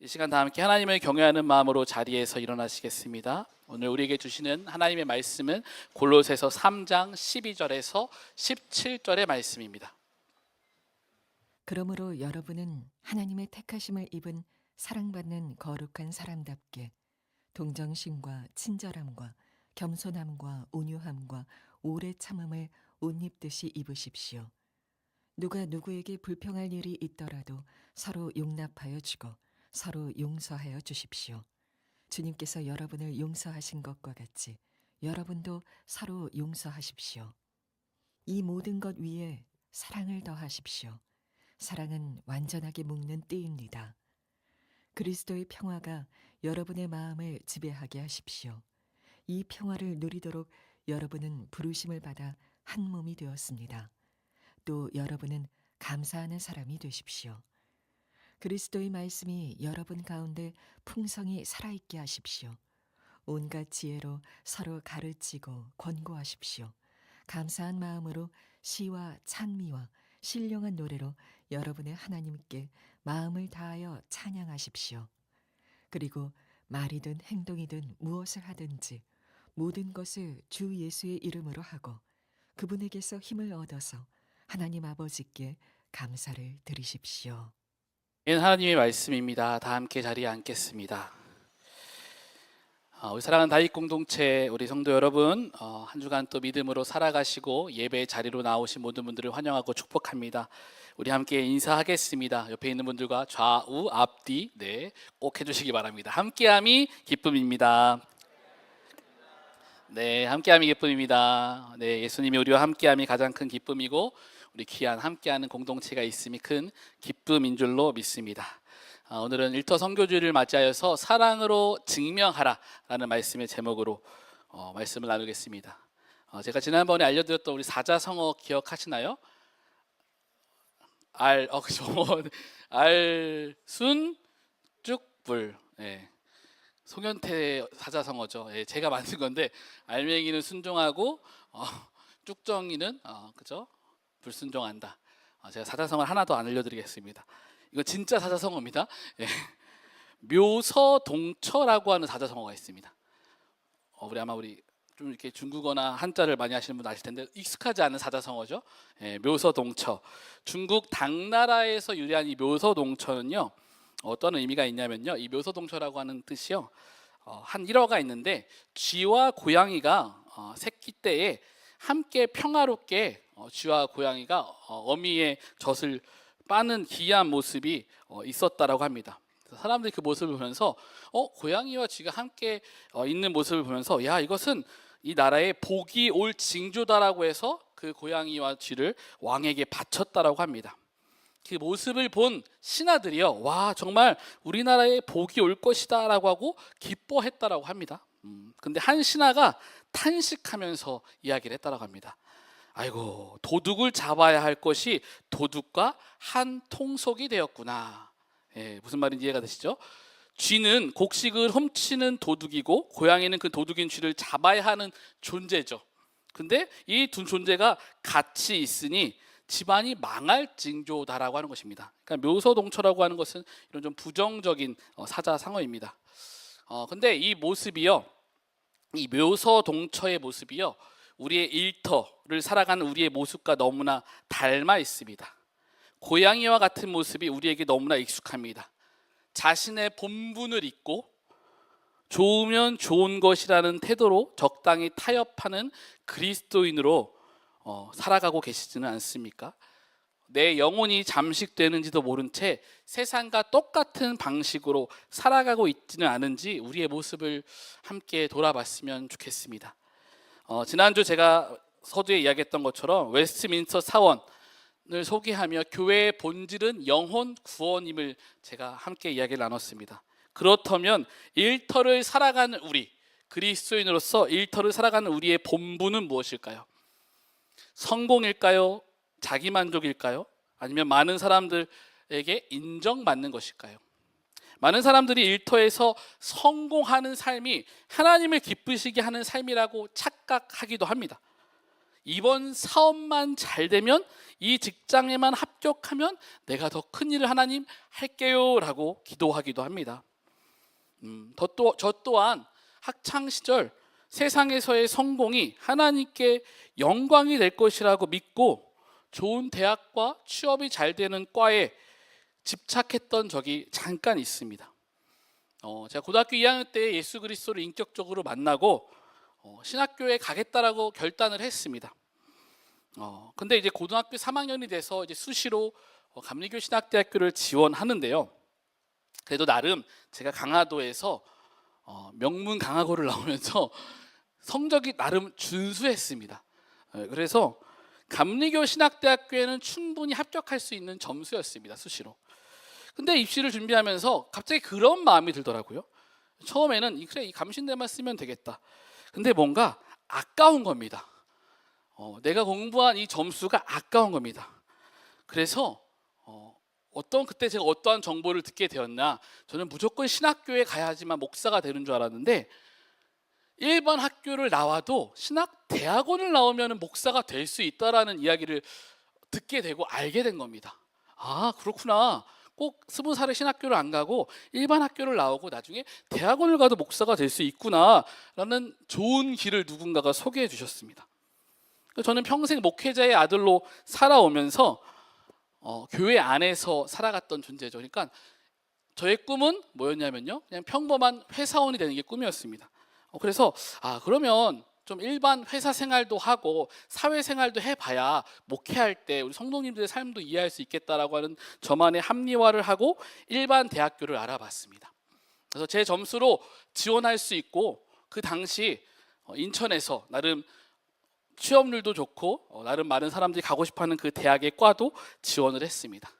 이 시간 다 함께 하나님을 경외하는 마음으로 자리에서 일어나시겠습니다. 오늘 우리에게 주시는 하나님의 말씀은 골로새서 3장 12절에서 17절의 말씀입니다. 그러므로 여러분은 하나님의 택하심을 입은 사랑받는 거룩한 사람답게 동정심과 친절함과 겸손함과 온유함과 오래 참음을 옷 입듯이 입으십시오. 누가 누구에게 불평할 일이 있더라도 서로 용납하여 주고 서로 용서하여 주십시오. 주님께서 여러분을 용서하신 것과 같이 여러분도 서로 용서하십시오. 이 모든 것 위에 사랑을 더하십시오. 사랑은 완전하게 묶는 띠입니다. 그리스도의 평화가 여러분의 마음을 지배하게 하십시오. 이 평화를 누리도록 여러분은 부르심을 받아 한 몸이 되었습니다. 또 여러분은 감사하는 사람이 되십시오. 그리스도의 말씀이 여러분 가운데 풍성히 살아있게 하십시오. 온갖 지혜로 서로 가르치고 권고하십시오. 감사한 마음으로 시와 찬미와 신령한 노래로 여러분의 하나님께 마음을 다하여 찬양하십시오. 그리고 말이든 행동이든 무엇을 하든지 모든 것을 주 예수의 이름으로 하고 그분에게서 힘을 얻어서 하나님 아버지께 감사를 드리십시오. 이는 하나님의 말씀입니다. 다 함께 자리에 앉겠습니다. 우리 사랑하는 다윗 공동체 우리 성도 여러분, 한 주간 또 믿음으로 살아가시고 예배의 자리로 나오신 모든 분들을 환영하고 축복합니다. 우리 함께 인사하겠습니다. 옆에 있는 분들과 좌우 앞뒤 꼭 해주시기 바랍니다. 함께함이 기쁨입니다. 네, 함께함이 기쁨입니다. 네, 예수님이 우리와 함께함이 가장 큰 기쁨이고 우리 귀한 함께하는 공동체가 있음이 큰 기쁨인 줄로 믿습니다. 오늘은 일터 선교주의를 맞이하여서 사랑으로 증명하라라는 말씀의 제목으로 말씀을 나누겠습니다. 제가 지난번에 알려드렸던 우리 사자성어 기억하시나요? 그죠. 알순 쭉불. 송현태 사자성어죠. 제가 만든 건데 알맹이는 순종하고 쭉정이는 그죠? 불순종한다. 제가 사자성어를 하나 더 안 알려드리겠습니다. 이거 진짜 사자성어입니다. 묘서동처라고 하는 사자성어가 있습니다. 우리 좀 이렇게 중국어나 한자를 많이 하시는 분 아실 텐데 익숙하지 않은 사자성어죠. 묘서동처. 중국 당나라에서 유래한 이 묘서동처는요, 어떤 의미가 있냐면요, 이 묘서동처라고 하는 뜻이요, 한 일어가 있는데 쥐와 고양이가 새끼 때에 함께 평화롭게 쥐와 고양이가 어미의 젖을 빠는 기이한 모습이 있었다라고 합니다. 사람들이 그 모습을 보면서 고양이와 쥐가 함께 있는 모습을 보면서 야, 이것은 이 나라에 복이 올 징조다라고 해서 그 고양이와 쥐를 왕에게 바쳤다라고 합니다. 그 모습을 본 신하들이요, 와, 정말 우리나라에 복이 올 것이다 라고 하고 기뻐했다라고 합니다. 근데 한 신하가 탄식하면서 이야기를 했다라고 합니다. 아이고, 도둑을 잡아야 할 것이 도둑과 한 통속이 되었구나. 무슨 말인지 이해가 되시죠? 쥐는 곡식을 훔치는 도둑이고 고양이는 그 도둑인 쥐를 잡아야 하는 존재죠. 근데 이 두 존재가 같이 있으니 집안이 망할 징조다라고 하는 것입니다. 그러니까 묘서동처라고 하는 것은 이런 좀 부정적인 사자성어입니다. 근데 이 모습이요, 이 묘서동처의 모습이요, 우리의 일터를 살아가는 우리의 모습과 너무나 닮아 있습니다. 고양이와 같은 모습이 우리에게 너무나 익숙합니다. 자신의 본분을 잊고 좋으면 좋은 것이라는 태도로 적당히 타협하는 그리스도인으로 살아가고 계시지는 않습니까? 내 영혼이 잠식되는지도 모른 채 세상과 똑같은 방식으로 살아가고 있지는 않은지 우리의 모습을 함께 돌아봤으면 좋겠습니다. 지난주 제가 서두에 이야기했던 것처럼 웨스트민스터 사원을 소개하며 교회의 본질은 영혼 구원임을 제가 함께 이야기를 나눴습니다. 그렇다면 일터를 살아가는 우리, 그리스도인으로서 일터를 살아가는 우리의 본분은 무엇일까요? 성공일까요? 자기만족일까요? 아니면 많은 사람들에게 인정받는 것일까요? 많은 사람들이 일터에서 성공하는 삶이 하나님을 기쁘시게 하는 삶이라고 착각하기도 합니다. 이번 사업만 잘 되면, 이 직장에만 합격하면 내가 더 큰 일을 하나님 할게요 라고 기도하기도 합니다. 저 또한 학창 시절 세상에서의 성공이 하나님께 영광이 될 것이라고 믿고 좋은 대학과 취업이 잘 되는 과에 집착했던 적이 잠깐 있습니다. 제가 고등학교 2학년 때 예수 그리스도를 인격적으로 만나고 신학교에 가겠다라고 결단을 했습니다. 근데 이제 고등학교 3학년이 돼서 이제 수시로 감리교 신학대학교를 지원하는데요. 그래도 나름 제가 강화도에서 명문 강화고를 나오면서 성적이 나름 준수했습니다. 그래서 감리교 신학대학교에는 충분히 합격할 수 있는 점수였습니다. 수시로. 근데 입시를 준비하면서 갑자기 그런 마음이 들더라고요. 처음에는 그래, 이 감신대만 쓰면 되겠다. 근데 뭔가 아까운 겁니다. 내가 공부한 이 점수가 아까운 겁니다. 그래서 그때 제가 어떠한 정보를 듣게 되었나, 저는 무조건 신학교에 가야지만 목사가 되는 줄 알았는데, 일반 학교를 나와도 신학대학원을 나오면 목사가 될 수 있다라는 이야기를 듣게 되고 알게 된 겁니다. 아, 그렇구나. 꼭 20살에 신학교를 안 가고 일반 학교를 나오고 나중에 대학원을 가도 목사가 될 수 있구나라는 좋은 길을 누군가가 소개해 주셨습니다. 저는 평생 목회자의 아들로 살아오면서 교회 안에서 살아갔던 존재죠. 그러니까 저의 꿈은 뭐였냐면요, 그냥 평범한 회사원이 되는 게 꿈이었습니다. 그래서 그러면 좀 일반 회사 생활도 하고 사회 생활도 해봐야 목회할 때 우리 성도님들의 삶도 이해할 수 있겠다라고 하는 저만의 합리화를 하고 일반 대학교를 알아봤습니다. 그래서 제 점수로 지원할 수 있고, 그 당시 인천에서 나름 취업률도 좋고 나름 많은 사람들이 가고 싶어하는 그 대학의 과도 지원을 했습니다.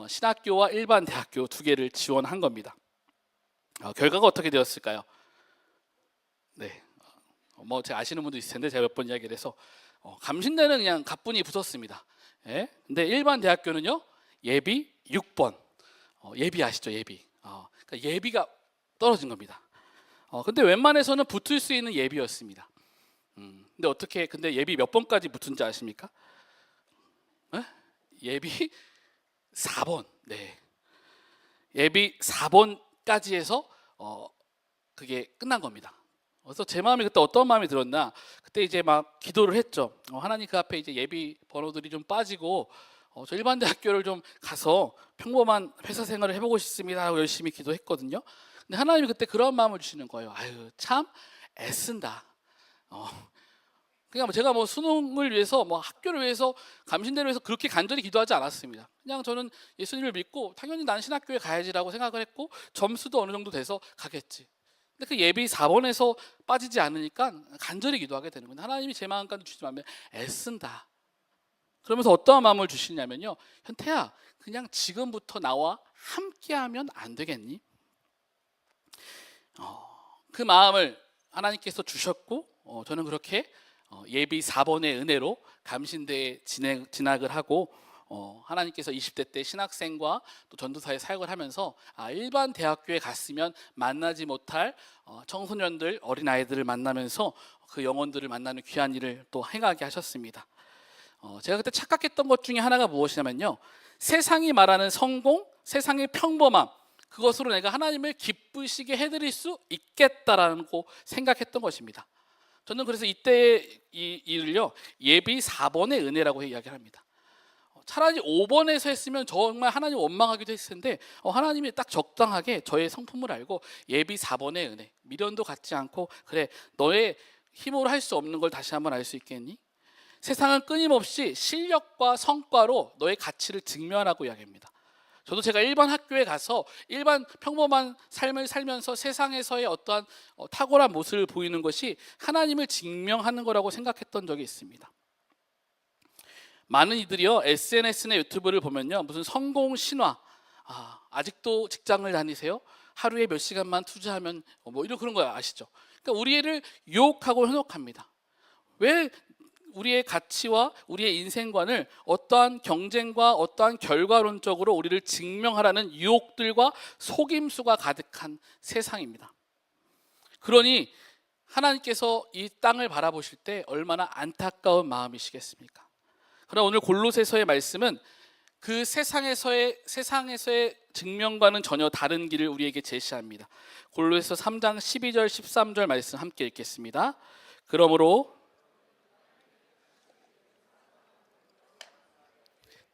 신학교와 일반 대학교 두 개를 지원한 겁니다. 결과가 어떻게 되었을까요? 네, 제가 아시는 분도 있을 텐데 제가 몇 번 이야기를 해서 감신대는 그냥 가뿐히 붙었습니다. 예? 근데 일반 대학교는요, 예비 6번. 예비 아시죠? 예비. 그러니까 예비가 떨어진 겁니다. 근데 웬만해서는 붙을 수 있는 예비였습니다. 근데 예비 몇 번까지 붙은지 아십니까? 네? 예비 4번. 네. 예비 4번까지 해서 그게 끝난 겁니다. 그래서 제 마음이 그때 어떤 마음이 들었나, 그때 이제 막 기도를 했죠. 하나님, 그 앞에 이제 예비 번호들이 좀 빠지고 저 일반 대학교를 좀 가서 평범한 회사 생활을 해보고 싶습니다 하고 열심히 기도했거든요. 근데 하나님이 그때 그런 마음을 주시는 거예요. 아유, 참 애쓴다. 그냥 제가 수능을 위해서 학교를 위해서 감신대를 위해서 그렇게 간절히 기도하지 않았습니다. 그냥 저는 예수님을 믿고 당연히 난 신학교에 가야지라고 생각을 했고, 점수도 어느 정도 돼서 가겠지. 근데 그 예비 4번에서 빠지지 않으니까 간절히 기도하게 되는 거예요. 하나님이 제 마음까지 주시지 말면 애쓴다. 그러면서 어떠한 마음을 주시냐면요, 현태야, 그냥 지금부터 나와 함께하면 안 되겠니? 그 마음을 하나님께서 주셨고, 저는 그렇게 예비 4번의 은혜로 감신대에 진학을 하고, 하나님께서 20대 때 신학생과 또 전도사의 사역을 하면서 일반 대학교에 갔으면 만나지 못할 청소년들, 어린아이들을 만나면서 그 영혼들을 만나는 귀한 일을 또 행하게 하셨습니다. 제가 그때 착각했던 것 중에 하나가 무엇이냐면요, 세상이 말하는 성공, 세상의 평범함, 그것으로 내가 하나님을 기쁘시게 해드릴 수 있겠다라고 생각했던 것입니다. 저는 그래서 이때 이 일을요, 예비 4번의 은혜라고 이야기합니다. 차라리 5번에서 했으면 정말 하나님 원망하기도 했을 텐데, 하나님이 딱 적당하게 저의 성품을 알고 예비 4번의 은혜, 미련도 갖지 않고, 그래, 너의 힘으로 할 수 없는 걸 다시 한번 알 수 있겠니? 세상은 끊임없이 실력과 성과로 너의 가치를 증명하라고 이야기합니다. 저도 제가 일반 학교에 가서 일반 평범한 삶을 살면서 세상에서의 어떠한 탁월한 모습을 보이는 것이 하나님을 증명하는 거라고 생각했던 적이 있습니다. 많은 이들이요, SNS나 유튜브를 보면요, 무슨 성공 신화, 아직도 직장을 다니세요? 하루에 몇 시간만 투자하면 이런 그런 거 아시죠? 그러니까 우리를 유혹하고 현혹합니다. 왜 우리의 가치와 우리의 인생관을 어떠한 경쟁과 어떠한 결과론적으로 우리를 증명하라는 유혹들과 속임수가 가득한 세상입니다. 그러니 하나님께서 이 땅을 바라보실 때 얼마나 안타까운 마음이시겠습니까? 그러나 오늘 골로새서의 말씀은 그 세상에서의 증명과는 전혀 다른 길을 우리에게 제시합니다. 골로새서 3장 12절 13절 말씀 함께 읽겠습니다. 그러므로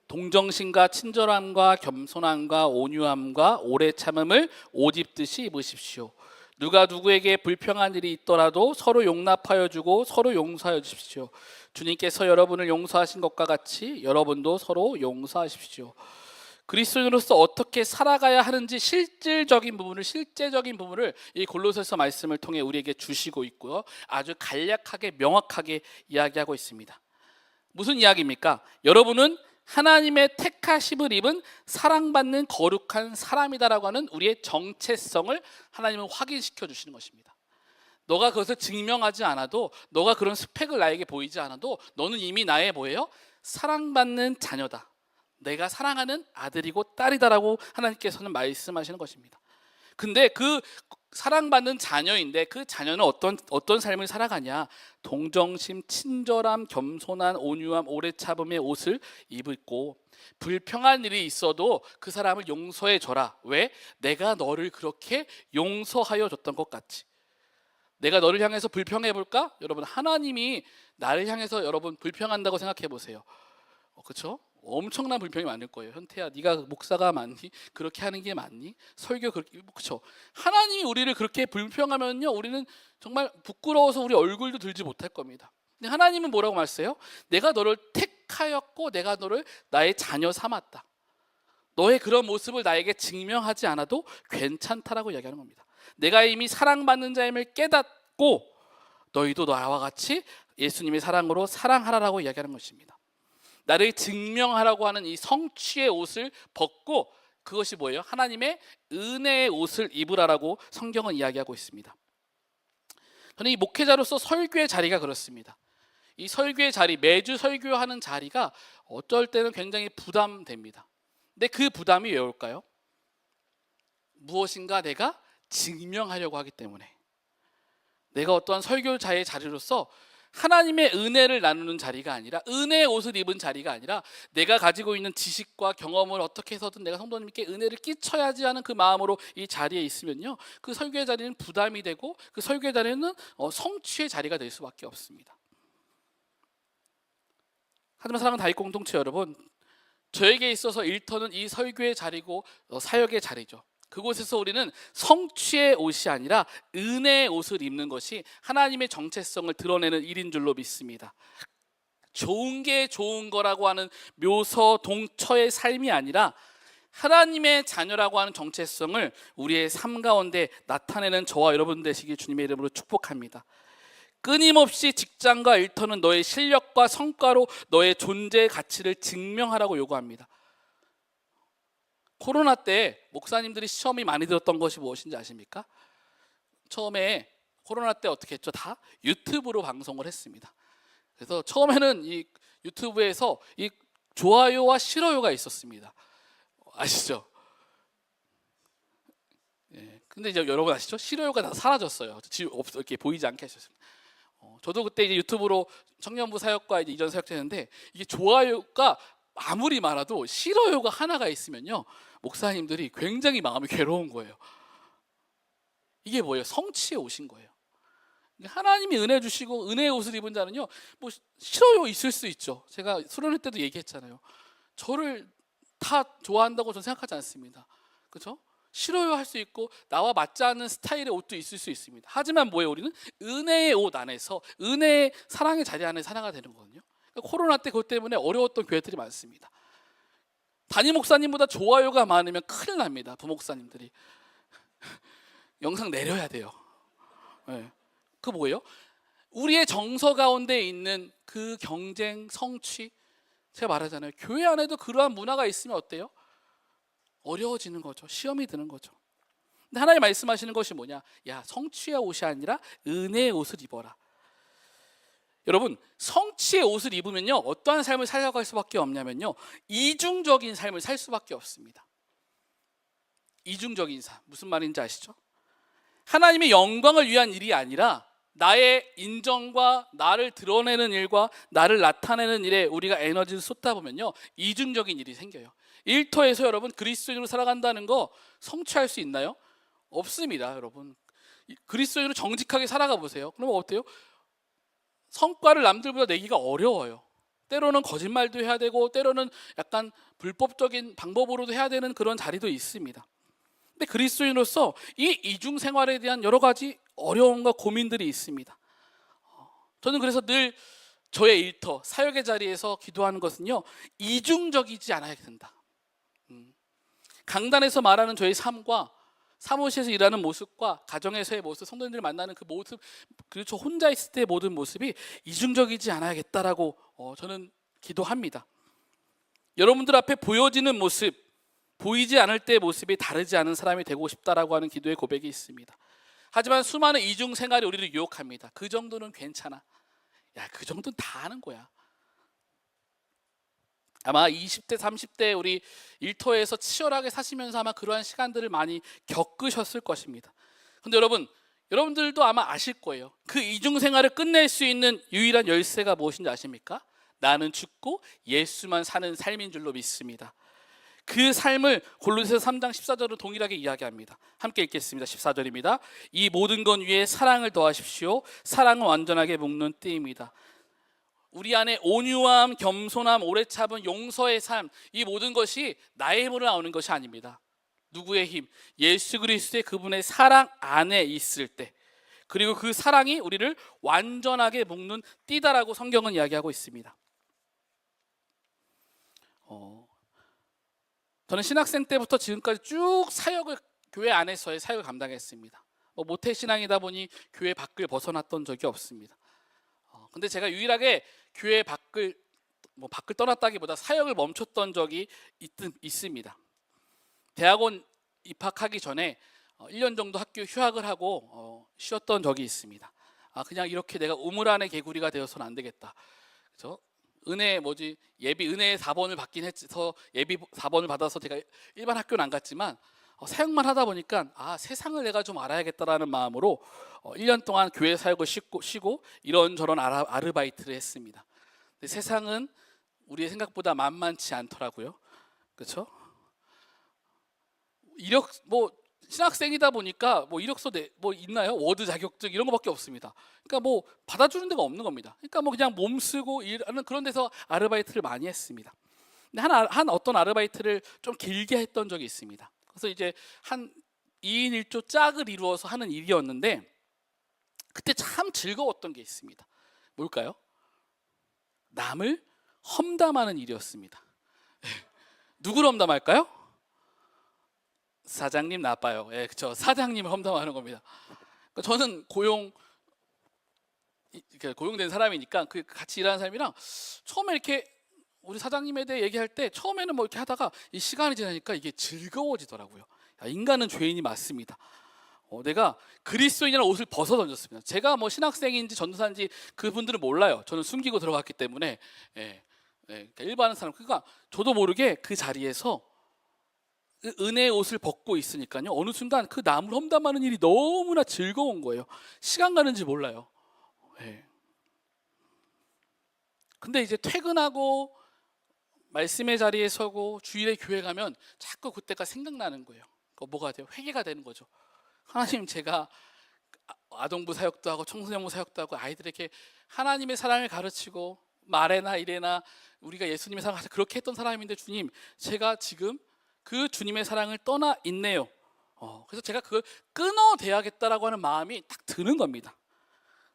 동정심과 친절함과 겸손함과 온유함과 오래 참음을 옷 입듯이 입으십시오. 누가 누구에게 불평한 일이 있더라도 서로 용납하여 주고 서로 용서하여 주십시오. 주님께서 여러분을 용서하신 것과 같이 여러분도 서로 용서하십시오. 그리스도인으로서 어떻게 살아가야 하는지 실제적인 부분을 이 골로새서 말씀을 통해 우리에게 주시고 있고요. 아주 간략하게 명확하게 이야기하고 있습니다. 무슨 이야기입니까? 여러분은 하나님의 택하심을 입은 사랑받는 거룩한 사람이다라고 하는 우리의 정체성을 하나님은 확인시켜 주시는 것입니다. 너가 그것을 증명하지 않아도, 너가 그런 스펙을 나에게 보이지 않아도 너는 이미 나의 뭐예요? 사랑받는 자녀다. 내가 사랑하는 아들이고 딸이다라고 하나님께서는 말씀하시는 것입니다. 근데 그 사랑받는 자녀인데 그 자녀는 어떤 삶을 살아가냐? 동정심, 친절함, 겸손한 온유함, 오래 참음의 옷을 입고 불평한 일이 있어도 그 사람을 용서해 줘라. 왜? 내가 너를 그렇게 용서하여 줬던 것 같이. 내가 너를 향해서 불평해 볼까? 여러분, 하나님이 나를 향해서 여러분 불평한다고 생각해 보세요. 그렇죠? 엄청난 불평이 많을 거예요. 현태야, 네가 목사가 맞니? 그렇게 하는 게 맞니? 설교 그렇게, 그렇죠? 하나님이 우리를 그렇게 불평하면요, 우리는 정말 부끄러워서 우리 얼굴도 들지 못할 겁니다. 근데 하나님은 뭐라고 말씀해요? 내가 너를 택하였고 내가 너를 나의 자녀 삼았다. 너의 그런 모습을 나에게 증명하지 않아도 괜찮다라고 이야기하는 겁니다. 내가 이미 사랑받는 자임을 깨닫고 너희도 나와 같이 예수님의 사랑으로 사랑하라라고 이야기하는 것입니다. 나를 증명하라고 하는 이 성취의 옷을 벗고 그것이 뭐예요? 하나님의 은혜의 옷을 입으라라고 성경은 이야기하고 있습니다. 저는 이 목회자로서 설교의 자리가 그렇습니다. 이 설교의 자리, 매주 설교하는 자리가 어쩔 때는 굉장히 부담됩니다. 근데 그 부담이 왜 올까요? 무엇인가 내가 증명하려고 하기 때문에. 내가 어떠한 설교자의 자리로서 하나님의 은혜를 나누는 자리가 아니라, 은혜의 옷을 입은 자리가 아니라, 내가 가지고 있는 지식과 경험을 어떻게 해서든 내가 성도님께 은혜를 끼쳐야지 하는 그 마음으로 이 자리에 있으면요, 그 설교의 자리는 부담이 되고 그 설교의 자리는 성취의 자리가 될 수밖에 없습니다. 하지만 사랑하는 다윗 공동체 여러분, 저에게 있어서 일터는 이 설교의 자리고 사역의 자리죠. 그곳에서 우리는 성취의 옷이 아니라 은혜의 옷을 입는 것이 하나님의 정체성을 드러내는 일인 줄로 믿습니다. 좋은 게 좋은 거라고 하는 묘서 동처의 삶이 아니라 하나님의 자녀라고 하는 정체성을 우리의 삶 가운데 나타내는 저와 여러분 되시길 주님의 이름으로 축복합니다. 끊임없이 직장과 일터는 너의 실력과 성과로 너의 존재의 가치를 증명하라고 요구합니다. 코로나 때 목사님들이 시험이 많이 들었던 것이 무엇인지 아십니까? 처음에 코로나 때 어떻게 했죠? 다 유튜브로 방송을 했습니다. 그래서 처음에는 이 유튜브에서 이 좋아요와 싫어요가 있었습니다. 아시죠? 예. 근데 이제 여러분 아시죠? 싫어요가 다 사라졌어요. 이렇게 보이지 않게 하셨습니다. 저도 그때 이제 유튜브로 청년부 사역과 이제 이전 사역 했는데, 이게 좋아요가 아무리 많아도 싫어요가 하나가 있으면요, 목사님들이 굉장히 마음이 괴로운 거예요. 이게 뭐예요? 성취에 오신 거예요. 하나님이 은혜 주시고 은혜의 옷을 입은 자는요, 뭐 싫어요 있을 수 있죠. 제가 수련회 때도 얘기했잖아요. 저를 다 좋아한다고 저는 생각하지 않습니다. 그렇죠? 싫어요 할 수 있고 나와 맞지 않는 스타일의 옷도 있을 수 있습니다. 하지만 뭐예요? 우리는 은혜의 옷 안에서, 은혜의 사랑의 자리 안에 살아가 되는 거거든요. 코로나 때 그것 때문에 어려웠던 교회들이 많습니다. 담임 목사님보다 좋아요가 많으면 큰일 납니다. 부목사님들이 영상 내려야 돼요. 네. 그 뭐예요? 우리의 정서 가운데 있는 그 경쟁, 성취, 제가 말하잖아요. 교회 안에도 그러한 문화가 있으면 어때요? 어려워지는 거죠. 시험이 드는 거죠. 근데 하나님 말씀하시는 것이 뭐냐? 야, 성취의 옷이 아니라 은혜의 옷을 입어라. 여러분, 성취의 옷을 입으면요, 어떠한 삶을 살아갈 수밖에 없냐면요, 이중적인 삶을 살 수밖에 없습니다. 이중적인 삶, 무슨 말인지 아시죠? 하나님의 영광을 위한 일이 아니라 나의 인정과 나를 드러내는 일과 나를 나타내는 일에 우리가 에너지를 쏟다 보면요, 이중적인 일이 생겨요. 일터에서 여러분 그리스도인으로 살아간다는 거 성취할 수 있나요? 없습니다, 여러분. 그리스도인으로 정직하게 살아가 보세요. 그러면 어때요? 성과를 남들보다 내기가 어려워요. 때로는 거짓말도 해야 되고 때로는 약간 불법적인 방법으로도 해야 되는 그런 자리도 있습니다. 근데 그리스도인으로서 이 이중 생활에 대한 여러 가지 어려움과 고민들이 있습니다. 저는 그래서 늘 저의 일터, 사역의 자리에서 기도하는 것은요, 이중적이지 않아야 된다. 강단에서 말하는 저의 삶과 사무실에서 일하는 모습과 가정에서의 모습, 성도님들 만나는 그 모습, 그리고 저 혼자 있을 때의 모든 모습이 이중적이지 않아야겠다라고 저는 기도합니다. 여러분들 앞에 보여지는 모습, 보이지 않을 때의 모습이 다르지 않은 사람이 되고 싶다라고 하는 기도의 고백이 있습니다. 하지만 수많은 이중 생활이 우리를 유혹합니다. 그 정도는 괜찮아. 야, 그 정도는 다 아는 거야. 아마 20대, 30대 우리 일터에서 치열하게 사시면서 아마 그러한 시간들을 많이 겪으셨을 것입니다. 근데 여러분들도 아마 아실 거예요. 그 이중 생활을 끝낼 수 있는 유일한 열쇠가 무엇인지 아십니까? 나는 죽고 예수만 사는 삶인 줄로 믿습니다. 그 삶을 골로새서 3장 14절로 동일하게 이야기합니다. 함께 읽겠습니다. 14절입니다. 이 모든 것 위에 사랑을 더하십시오. 사랑은 완전하게 묶는 띠입니다. 우리 안에 온유함, 겸손함, 오래 참은 용서의 삶, 이 모든 것이 나의 힘으로 나오는 것이 아닙니다. 누구의 힘? 예수 그리스도의 그분의 사랑 안에 있을 때, 그리고 그 사랑이 우리를 완전하게 묶는 띠다라고 성경은 이야기하고 있습니다. 저는 신학생 때부터 지금까지 쭉 사역을, 교회 안에서의 사역을 감당했습니다. 모태신앙이다 보니 교회 밖을 벗어났던 적이 없습니다. 근데 제가 유일하게 교회 밖을 떠났다기보다 사역을 멈췄던 적이 있습니다. 대학원 입학하기 전에 1년 정도 학교 휴학을 하고 쉬었던 적이 있습니다. 그냥 이렇게 내가 우물 안의 개구리가 되어서는 안 되겠다. 그렇죠? 예비 은혜 4번을 받긴 해서 예비 4번을 받아서 제가 일반 학교는 안 갔지만 사역만 하다 보니까 세상을 내가 좀 알아야겠다라는 마음으로 1년 동안 교회 사역을 쉬고 이런저런 아르바이트를 했습니다. 근데 세상은 우리의 생각보다 만만치 않더라고요. 그렇죠? 신학생이다 보니까 이력서 있나요? 워드 자격증 이런 거밖에 없습니다. 그러니까 받아주는 데가 없는 겁니다. 그러니까 그냥 몸 쓰고 일하는 그런 데서 아르바이트를 많이 했습니다. 근데 어떤 아르바이트를 좀 길게 했던 적이 있습니다. 그래서 이제 한 2인 1조 짝을 이루어서 하는 일이었는데 그때 참 즐거웠던 게 있습니다. 뭘까요? 남을 험담하는 일이었습니다. 누구를 험담할까요? 사장님 나빠요. 예, 그렇죠. 사장님을 험담하는 겁니다. 저는 고용된 사람이니까 그 같이 일하는 사람이랑 처음에 이렇게 우리 사장님에 대해 얘기할 때 처음에는 이렇게 하다가 이 시간이 지나니까 이게 즐거워지더라고요. 인간은 죄인이 맞습니다. 내가 그리스도인이라는 옷을 벗어 던졌습니다. 제가 신학생인지 전도사인지 그분들은 몰라요. 저는 숨기고 들어갔기 때문에 그러니까 일반 사람, 그러니까 저도 모르게 그 자리에서 은혜의 옷을 벗고 있으니까요, 어느 순간 그 남을 험담하는 일이 너무나 즐거운 거예요. 시간 가는지 몰라요. 근데 이제 퇴근하고 말씀의 자리에 서고 주일에 교회 가면 자꾸 그때가 생각나는 거예요. 뭐가 돼요? 회개가 되는 거죠. 하나님, 제가 아동부 사역도 하고 청소년부 사역도 하고 아이들에게 하나님의 사랑을 가르치고 말에나 일에나 우리가 예수님의 사랑을 그렇게 했던 사람인데, 주님, 제가 지금 그 주님의 사랑을 떠나 있네요. 그래서 제가 그걸 끊어내야겠다라고 하는 마음이 딱 드는 겁니다.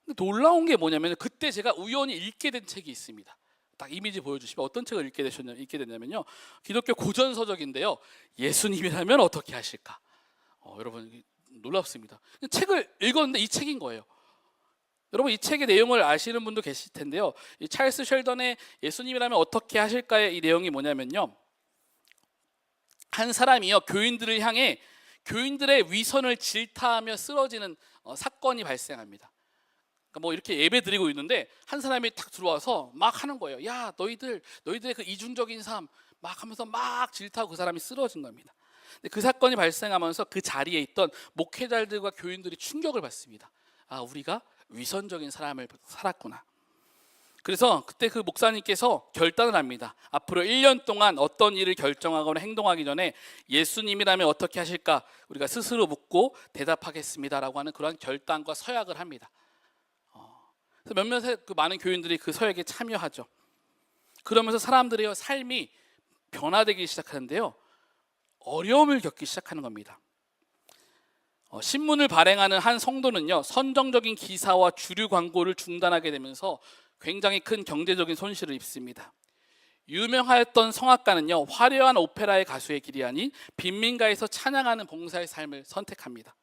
근데 놀라운 게 뭐냐면, 그때 제가 우연히 읽게 된 책이 있습니다. 딱 이미지 보여주시면 어떤 책을 읽게 됐냐면요, 기독교 고전서적인데요, 예수님이라면 어떻게 하실까. 여러분 놀랍습니다. 책을 읽었는데 이 책인 거예요. 여러분, 이 책의 내용을 아시는 분도 계실 텐데요, 이 찰스 셸던의 예수님이라면 어떻게 하실까의 이 내용이 뭐냐면요, 한 사람이요, 교인들을 향해 교인들의 위선을 질타하며 쓰러지는 사건이 발생합니다. 그러니까 이렇게 예배 드리고 있는데 한 사람이 탁 들어와서 막 하는 거예요. 야, 너희들의 그 이중적인 삶 막 하면서 막 질타하고 그 사람이 쓰러진 겁니다. 근데 그 사건이 발생하면서 그 자리에 있던 목회자들과 교인들이 충격을 받습니다. 우리가 위선적인 삶을 살았구나. 그래서 그때 그 목사님께서 결단을 합니다. 앞으로 1년 동안 어떤 일을 결정하거나 행동하기 전에 예수님이라면 어떻게 하실까 우리가 스스로 묻고 대답하겠습니다라고 하는 그러한 결단과 서약을 합니다. 그래서 몇몇의 그 많은 교인들이 그 서약에 참여하죠. 그러면서 사람들의 삶이 변화되기 시작하는데요. 어려움을 겪기 시작하는 겁니다. 신문을 발행하는 한 성도는요, 선정적인 기사와 주류 광고를 중단하게 되면서 굉장히 큰 경제적인 손실을 입습니다. 유명하였던 성악가는요, 화려한 오페라의 가수의 길이 아닌 빈민가에서 찬양하는 봉사의 삶을 선택합니다.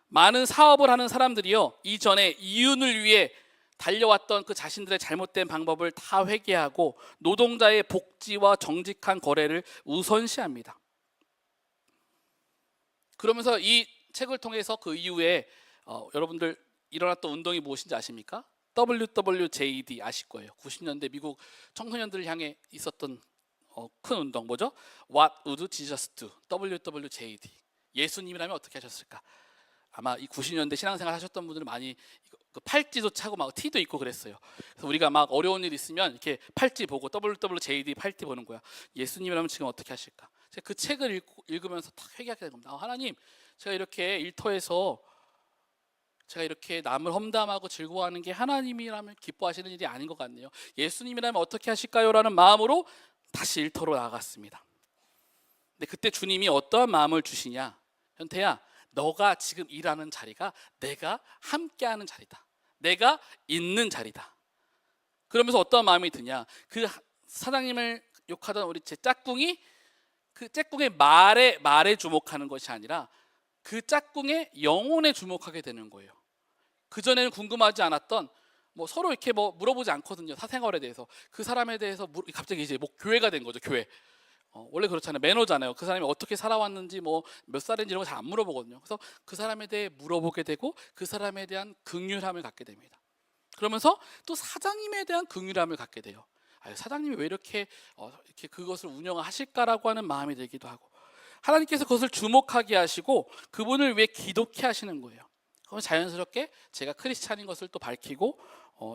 많은 사업을 하는 사람들이요, 이전에 이윤을 위해 달려왔던 그 자신들의 잘못된 방법을 다 회개하고 노동자의 복지와 정직한 거래를 우선시합니다. 그러면서 이 책을 통해서 그 이후에 여러분들 일어났던 운동이 무엇인지 아십니까? WWJD 아실 거예요. 90년대 미국 청소년들을 향해 있었던 큰 운동 뭐죠? What would Jesus do? WWJD. 예수님이라면 어떻게 하셨을까? 아마 이 90년대 신앙생활 하셨던 분들은 많이 그 팔찌도 차고 막 티도 입고 그랬어요. 그래서 우리가 막 어려운 일 있으면 이렇게 팔찌 보고 WWJD 팔찌 보는 거야. 예수님이라면 지금 어떻게 하실까? 제가 그 책을 읽으면서 딱 회개하게 된 겁니다. 하나님, 제가 이렇게 일터에서 제가 이렇게 남을 험담하고 즐거워하는 게 하나님이라면 기뻐하시는 일이 아닌 것 같네요. 예수님이라면 어떻게 하실까요? 라는 마음으로 다시 일터로 나아갔습니다. 근데 그때 주님이 어떠한 마음을 주시냐? 현태야, 너가 지금 일하는 자리가 내가 함께하는 자리다. 내가 있는 자리다. 그러면서 어떠한 마음이 드냐? 그 사장님을 욕하던 우리 제 짝꿍이 그 짝꿍의 말에 주목하는 것이 아니라 그 짝꿍의 영혼에 주목하게 되는 거예요. 그전에는 궁금하지 않았던 뭐 서로 이렇게 뭐 물어보지 않거든요. 사생활에 대해서. 그 사람에 대해서 갑자기 이제 뭐 교회가 된 거죠. 교회. 원래 그렇잖아요. 매너잖아요. 그 사람이 어떻게 살아왔는지 뭐 몇 살인지 이런 거 잘 안 물어보거든요. 그래서 그 사람에 대해 물어보게 되고 그 사람에 대한 긍휼함을 갖게 됩니다. 그러면서 또 사장님에 대한 긍휼함을 갖게 돼요. 사장님이 왜 이렇게 그것을 운영하실까라고 하는 마음이 들기도 하고, 하나님께서 그것을 주목하게 하시고 그분을 위해 기도케 하시는 거예요. 그럼 자연스럽게 제가 크리스찬인 것을 또 밝히고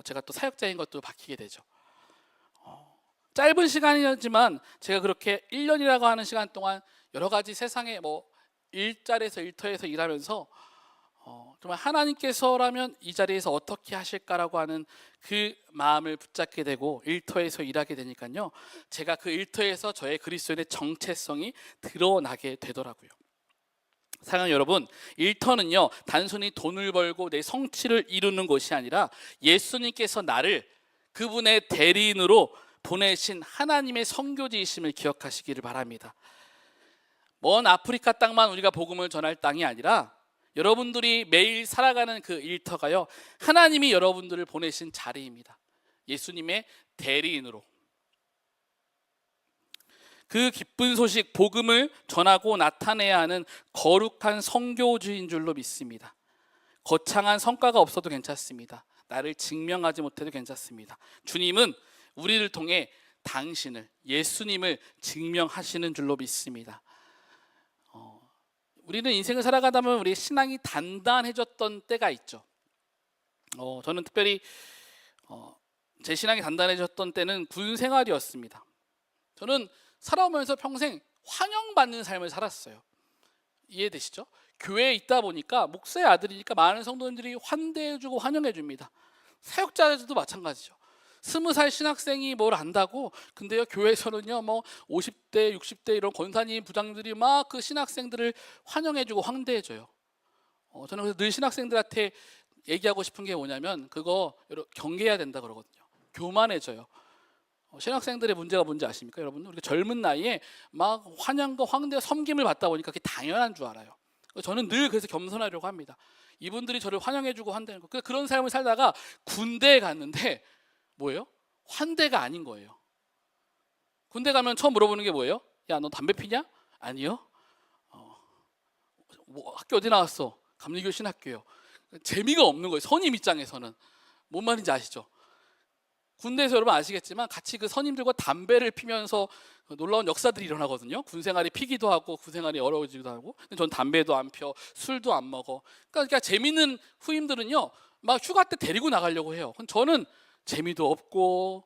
제가 또 사역자인 것도 밝히게 되죠. 짧은 시간이지만 제가 그렇게 1년이라고 하는 시간 동안 여러 가지 세상에 뭐 일자리에서 일터에서 일하면서 정말 하나님께서라면 이 자리에서 어떻게 하실까라고 하는 그 마음을 붙잡게 되고 일터에서 일하게 되니까요, 제가 그 일터에서 저의 그리스도인의 정체성이 드러나게 되더라고요. 사랑하는 여러분, 일터는요 단순히 돈을 벌고 내 성취를 이루는 것이 아니라 예수님께서 나를 그분의 대리인으로 보내신 하나님의 선교지이심을 기억하시기를 바랍니다. 먼 아프리카 땅만 우리가 복음을 전할 땅이 아니라 여러분들이 매일 살아가는 그 일터가요, 하나님이 여러분들을 보내신 자리입니다. 예수님의 대리인으로. 그 기쁜 소식, 복음을 전하고 나타내야 하는 거룩한 선교주인 줄로 믿습니다. 거창한 성과가 없어도 괜찮습니다. 나를 증명하지 못해도 괜찮습니다. 주님은 우리를 통해 당신을, 예수님을 증명하시는 줄로 믿습니다. 우리는 인생을 살아가다 보면 우리 신앙이 단단해졌던 때가 있죠. 저는 특별히 제 신앙이 단단해졌던 때는 군 생활이었습니다. 저는 살아오면서 평생 환영받는 삶을 살았어요. 이해되시죠? 교회에 있다 보니까 목사의 아들이니까 많은 성도님들이 환대해주고 환영해줍니다. 사역자들도 마찬가지죠. 20살 신학생이 뭘 안다고, 근데요 교회에서는요 뭐 50대 60대 이런 권사님 부장님들이 막 그 신학생들을 환영해주고 환대해줘요. 저는 그래서 늘 신학생들한테 얘기하고 싶은 게 뭐냐면 그거 경계해야 된다 그러거든요. 교만해져요. 신학생들의 문제가 뭔지 아십니까 여러분? 우리가 젊은 나이에 막 환영과 황대와 섬김을 받다 보니까 그게 당연한 줄 알아요. 저는 늘 그래서 겸손하려고 합니다. 이분들이 저를 환영해주고 환대하는 거, 그런 삶을 살다가 군대에 갔는데 뭐예요? 환대가 아닌 거예요. 군대 가면 처음 물어보는 게 뭐예요? 야, 너 담배 피냐? 아니요. 뭐 학교 어디 나왔어? 감리교 신학교요. 재미가 없는 거예요. 선임 입장에서는. 뭔 말인지 아시죠? 군대에서 여러분 아시겠지만 같이 그 선임들과 담배를 피면서 놀라운 역사들이 일어나거든요. 군생활이 피기도 하고 군생활이 어려워지기도 하고. 근데 전 담배도 안 펴, 술도 안 먹어. 그러니까 재밌는 후임들은요, 막 휴가 때 데리고 나가려고 해요. 저는 재미도 없고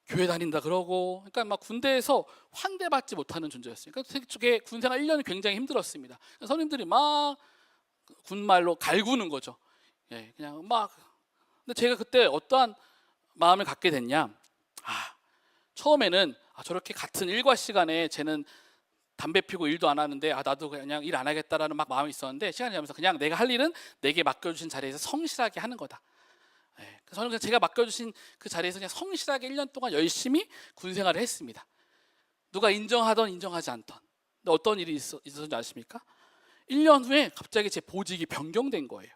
교회 다닌다 그러고, 그러니까 막 군대에서 환대받지 못하는 존재였어요. 그러니까 그게 군생활 1년이 굉장히 힘들었습니다. 선임들이 막 군말로 갈구는 거죠. 예, 그냥 막. 근데 제가 그때 어떠한 마음을 갖게 됐냐? 처음에는 저렇게 같은 일과 시간에 쟤는 담배 피고 일도 안 하는데 나도 그냥 일 안 하겠다라는 막 마음이 있었는데, 시간이 지나면서 그냥 내가 할 일은 내게 맡겨주신 자리에서 성실하게 하는 거다. 그래서 저는 그냥 제가 맡겨주신 그 자리에서 그냥 성실하게 1년 동안 열심히 군생활을 했습니다. 누가 인정하던 인정하지 않던. 근데 어떤 일이 있었는지 아십니까? 1년 후에 갑자기 제 보직이 변경된 거예요.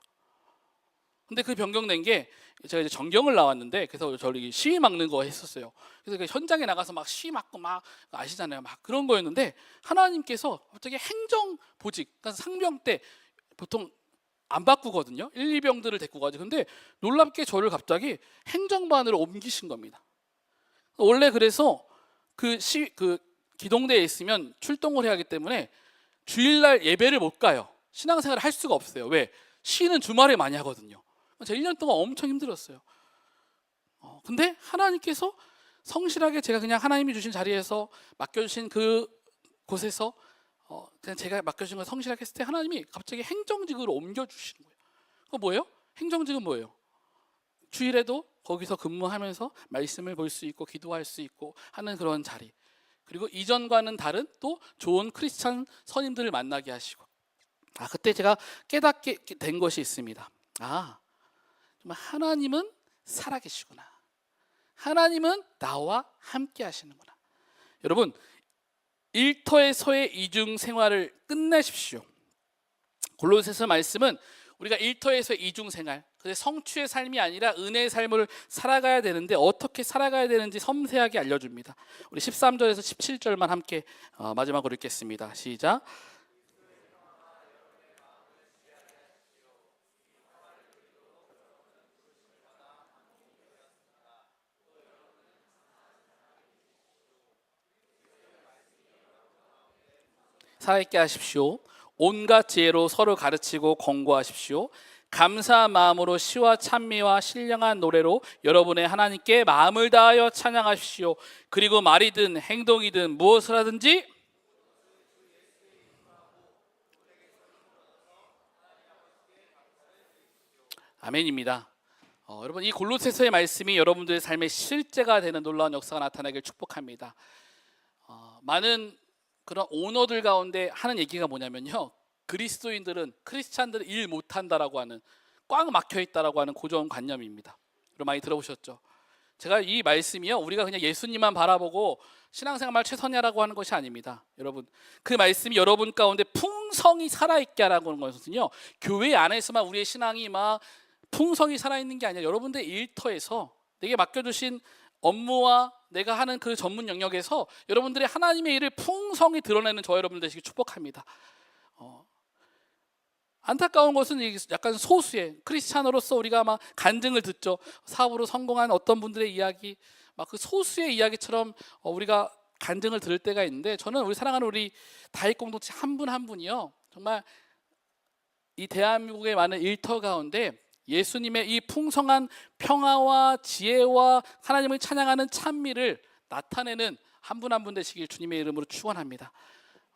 근데 그 변경된 게, 제가 이제 전경을 나왔는데, 그래서 저기 시위 막는 거 했었어요. 그래서 그 현장에 나가서 막 시위 막고 막 아시잖아요, 막 그런 거였는데, 하나님께서 갑자기 행정 보직, 그러니까 상병 때 보통 안 바꾸거든요. 1, 2병들을 데리고 가죠. 근데 놀랍게 저를 갑자기 행정반으로 옮기신 겁니다. 원래 그래서 그 기동대에 있으면 출동을 해야 하기 때문에 주일날 예배를 못 가요. 신앙생활을 할 수가 없어요. 왜? 시는 주말에 많이 하거든요. 제가 1년 동안 엄청 힘들었어요. 근데 하나님께서 성실하게 제가 그냥 하나님이 주신 자리에서 맡겨주신 그 곳에서 그냥 제가 맡겨주신 걸 성실하게 했을 때 하나님이 갑자기 행정직으로 옮겨주시는 거예요. 그거 뭐예요? 행정직은 뭐예요? 주일에도 거기서 근무하면서 말씀을 볼 수 있고 기도할 수 있고 하는 그런 자리. 그리고 이전과는 다른 또 좋은 크리스찬 선임들을 만나게 하시고. 그때 제가 깨닫게 된 것이 있습니다. 정말 하나님은 살아계시구나. 하나님은 나와 함께 하시는구나. 여러분, 일터에서의 이중 생활을 끝내십시오. 골로새서 말씀은 우리가 일터에서의 이중 생활, 그게 성취의 삶이 아니라 은혜의 삶을 살아가야 되는데 어떻게 살아가야 되는지 섬세하게 알려줍니다. 우리 13절에서 17절만 함께 마지막으로 읽겠습니다. 시작. 살아있게 하십시오. 온갖 지혜로 서로 가르치고 권고하십시오. 감사한 마음으로 시와 찬미와 신령한 노래로 여러분의 하나님께 마음을 다하여 찬양하십시오. 그리고 말이든 행동이든 무엇을 하든지 아멘입니다. 여러분, 이 골로새서의 말씀이 여러분들의 삶의 실제가 되는 놀라운 역사가 나타나길 축복합니다. 많은 그런 오너들 가운데 하는 얘기가 뭐냐면요, 그리스도인들은, 크리스찬들은 일 못한다라고 하는, 꽉 막혀있다라고 하는 고정관념입니다. 여러분 많이 들어보셨죠? 제가 이 말씀이요, 우리가 그냥 예수님만 바라보고 신앙생활 최선이라고 하는 것이 아닙니다. 여러분, 그 말씀이 여러분 가운데 풍성이 살아있게 하라고 하는 것은요, 교회 안에서만 우리의 신앙이 막 풍성이 살아있는 게 아니라 여러분들의 일터에서 내게 맡겨주신 업무와 내가 하는 그 전문 영역에서 여러분들의 하나님의 일을 풍성히 드러내는 저 여러분 되시길 축복합니다. 안타까운 것은 약간 소수의 크리스찬으로서 우리가 막 간증을 듣죠. 사업으로 성공한 어떤 분들의 이야기, 막 그 소수의 이야기처럼 우리가 간증을 들을 때가 있는데, 저는 우리 사랑하는 우리 다윗 공동체 한 분 한 분이요, 정말 이 대한민국의 많은 일터 가운데 예수님의 이 풍성한 평화와 지혜와 하나님을 찬양하는 찬미를 나타내는 한 분 한 분 되시길 주님의 이름으로 축원합니다.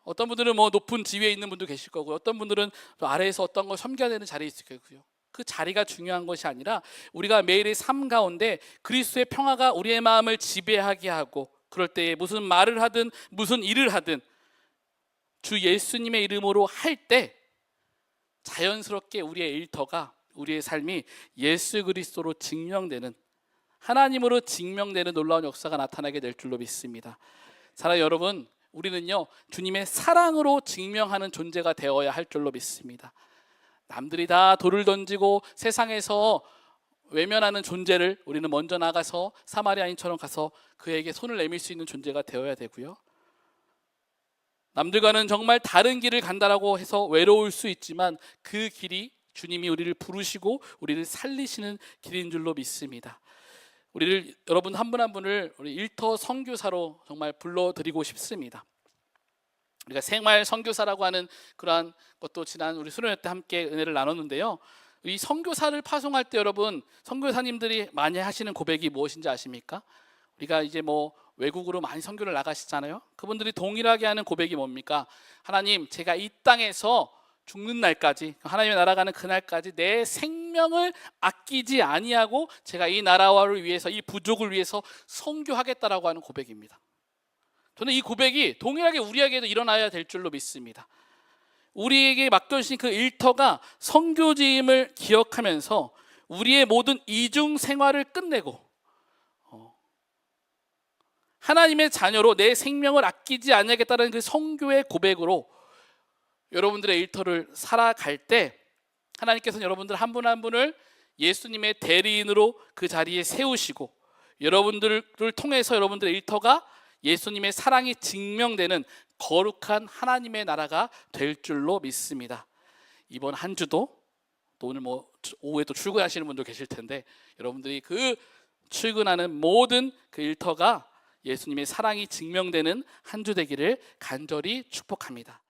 어떤 분들은 뭐 높은 지위에 있는 분도 계실 거고, 어떤 분들은 또 아래에서 어떤 걸 섬겨야 되는 자리에 있을 거고요. 그 자리가 중요한 것이 아니라 우리가 매일의 삶 가운데 그리스도의 평화가 우리의 마음을 지배하게 하고, 그럴 때에 무슨 말을 하든 무슨 일을 하든 주 예수님의 이름으로 할 때 자연스럽게 우리의 일터가, 우리의 삶이 예수 그리스도로 증명되는, 하나님으로 증명되는 놀라운 역사가 나타나게 될 줄로 믿습니다. 사랑하는 여러분, 우리는요 주님의 사랑으로 증명하는 존재가 되어야 할 줄로 믿습니다. 남들이 다 돌을 던지고 세상에서 외면하는 존재를 우리는 먼저 나가서 사마리아인처럼 가서 그에게 손을 내밀 수 있는 존재가 되어야 되고요, 남들과는 정말 다른 길을 간다라고 해서 외로울 수 있지만 그 길이 주님이 우리를 부르시고 우리를 살리시는 길인 줄로 믿습니다. 우리를, 여러분 한 분 한 분을 우리 일터 선교사로 정말 불러드리고 싶습니다. 우리가 생활 선교사라고 하는 그러한 것도 지난 우리 수련회 때 함께 은혜를 나눴는데요, 이 선교사를 파송할 때 여러분, 선교사님들이 많이 하시는 고백이 무엇인지 아십니까? 우리가 이제 뭐 외국으로 많이 선교를 나가시잖아요. 그분들이 동일하게 하는 고백이 뭡니까? 하나님, 제가 이 땅에서 죽는 날까지, 하나님의 나라 가는 그날까지 내 생명을 아끼지 아니하고 제가 이 나라를 위해서, 이 부족을 위해서 선교하겠다라고 하는 고백입니다. 저는 이 고백이 동일하게 우리에게도 일어나야 될 줄로 믿습니다. 우리에게 맡겨주신 그 일터가 선교지임을 기억하면서 우리의 모든 이중 생활을 끝내고 하나님의 자녀로 내 생명을 아끼지 않겠다는 그 선교의 고백으로 여러분들의 일터를 살아갈 때 하나님께서는 여러분들 한 분 한 분을 예수님의 대리인으로 그 자리에 세우시고 여러분들을 통해서 여러분들의 일터가 예수님의 사랑이 증명되는 거룩한 하나님의 나라가 될 줄로 믿습니다. 이번 한 주도 또 오늘 뭐 오후에 또 출근하시는 분도 계실 텐데 여러분들이 그 출근하는 모든 그 일터가 예수님의 사랑이 증명되는 한 주 되기를 간절히 축복합니다.